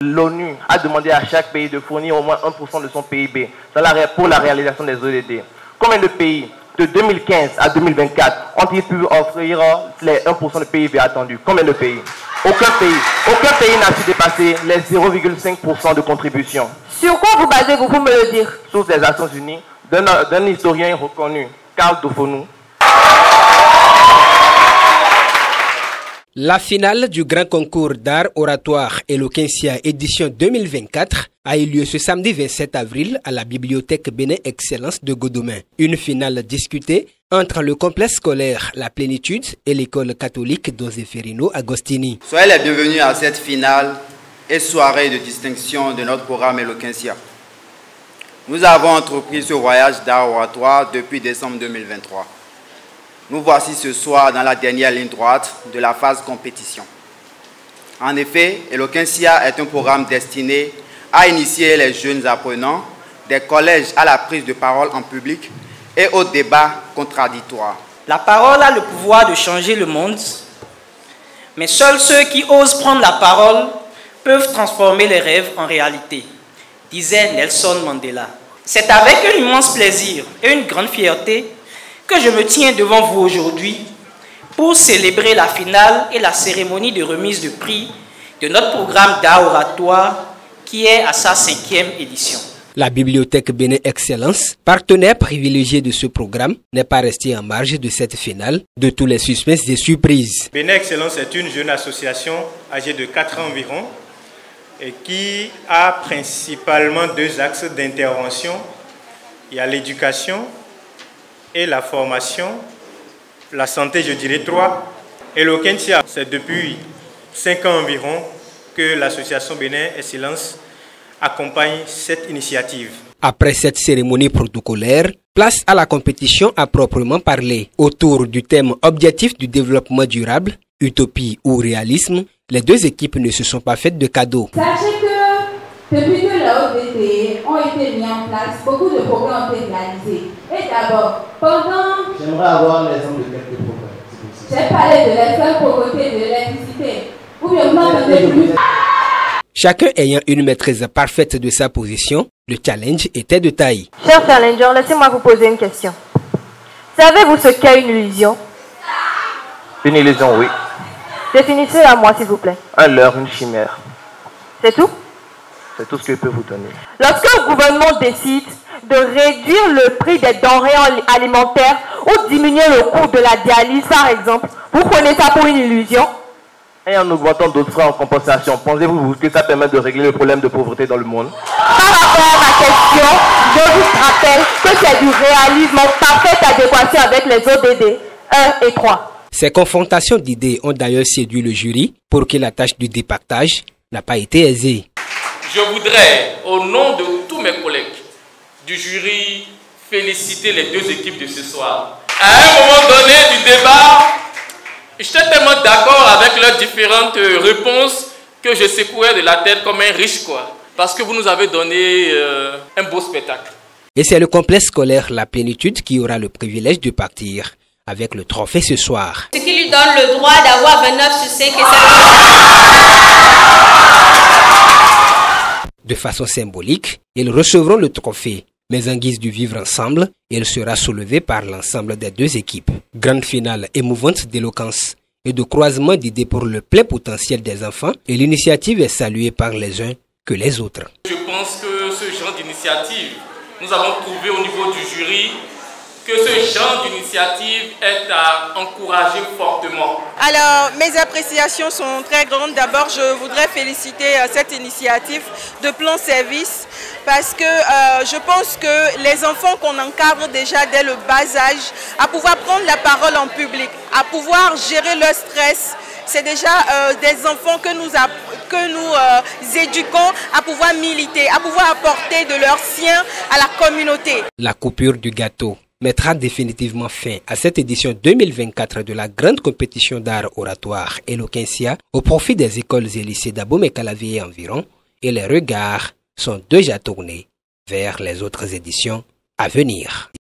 L'ONU a demandé à chaque pays de fournir au moins 1% de son PIB pour la réalisation des ODD. Combien de pays de 2015 à 2024 ont-ils pu offrir les 1% de PIB attendus? Combien de pays? Aucun pays n'a su dépasser les 0,5% de contribution. Sur quoi vous basez-vous pour me le dire? Source des Nations Unies d'un historien reconnu, Karl Dofonu. La finale du grand concours d'art oratoire Eloquentia édition 2024 a eu lieu ce samedi 27 avril à la bibliothèque Bénin Excellence de Godomain. Une finale discutée entre le complexe scolaire La Plénitude et l'école catholique Don Zefferino Agostini. Soyez les bienvenus à cette finale et soirée de distinction de notre programme Eloquentia. Nous avons entrepris ce voyage d'art oratoire depuis décembre 2023. Nous voici ce soir dans la dernière ligne droite de la phase compétition. En effet, Eloquentia est un programme destiné à initier les jeunes apprenants des collèges à la prise de parole en public et au débat contradictoire. La parole a le pouvoir de changer le monde, mais seuls ceux qui osent prendre la parole peuvent transformer les rêves en réalité, disait Nelson Mandela. C'est avec un immense plaisir et une grande fierté que je me tiens devant vous aujourd'hui pour célébrer la finale et la cérémonie de remise de prix de notre programme d'art oratoire qui est à sa 5e édition. La bibliothèque Bénin Excellence, partenaire privilégié de ce programme, n'est pas restée en marge de cette finale, de tous les suspens et surprises. Bénin Excellence est une jeune association âgée de 4 ans environ et qui a principalement 2 axes d'intervention. Il y a l'éducation et la formation, la santé, je dirais 3. Eloquentia, c'est depuis 5 ans environ que l'association Bénin Excellence accompagne cette initiative. Après cette cérémonie protocolaire, place à la compétition à proprement parler. Autour du thème objectif du développement durable, utopie ou réalisme, les 2 équipes ne se sont pas faites de cadeaux. Sachez que depuis que les ODD ont été mis en place, beaucoup de programmes ont été réalisés. Et d'abord, J'aimerais avoir l'exemple de quelques programmes. J'ai parlé de l'extrême pauvreté de l'électricité. Ou bien vous n'entendez plus. Chacun ayant une maîtrise parfaite de sa position, le challenge était de taille. Cher challenger, laissez-moi vous poser une question. Savez-vous ce qu'est une illusion? Une illusion, oui. Définissez-la à moi, s'il vous plaît. Un leurre, une chimère. C'est tout? C'est tout ce que je peux vous donner. Lorsque le gouvernement décide de réduire le prix des denrées alimentaires ou diminuer le coût de la dialyse, par exemple, vous prenez ça pour une illusion? Et en augmentant d'autres frais en compensation, pensez-vous que ça permet de régler le problème de pauvreté dans le monde? Par rapport à ma question, je vous rappelle que c'est du réalisme en parfaite adéquation avec les ODD 1 et 3. Ces confrontations d'idées ont d'ailleurs séduit le jury pour que la tâche du départage n'a pas été aisée. Je voudrais, au nom de tous mes collègues du jury, féliciter les 2 équipes de ce soir. À un moment donné du débat, j'étais tellement d'accord avec leurs différentes réponses que je secouais de la tête comme un riche, quoi. Parce que vous nous avez donné un beau spectacle. Et c'est le complexe scolaire La Plénitude qui aura le privilège de partir avec le trophée ce soir. Ce qui lui donne le droit d'avoir 29 sur 5 et De façon symbolique, ils recevront le trophée. Mais en guise du vivre ensemble, il sera soulevé par l'ensemble des 2 équipes. Grande finale émouvante d'éloquence et de croisement d'idées pour le plein potentiel des enfants, et l'initiative est saluée par les uns que les autres. Je pense que ce genre d'initiative, nous avons trouvé au niveau du jury que ce genre d'initiative est à encourager fortement. Alors, mes appréciations sont très grandes. D'abord, je voudrais féliciter cette initiative de plan service parce que je pense que les enfants qu'on encadre déjà dès le bas âge, à pouvoir prendre la parole en public, à pouvoir gérer leur stress, c'est déjà des enfants que nous éduquons à pouvoir militer, à pouvoir apporter de leur sien à la communauté. La coupure du gâteau mettra définitivement fin à cette édition 2024 de la grande compétition d'art oratoire Eloquentia au profit des écoles et lycées d'Abomey-Calavier et environ, et les regards sont déjà tournés vers les autres éditions à venir.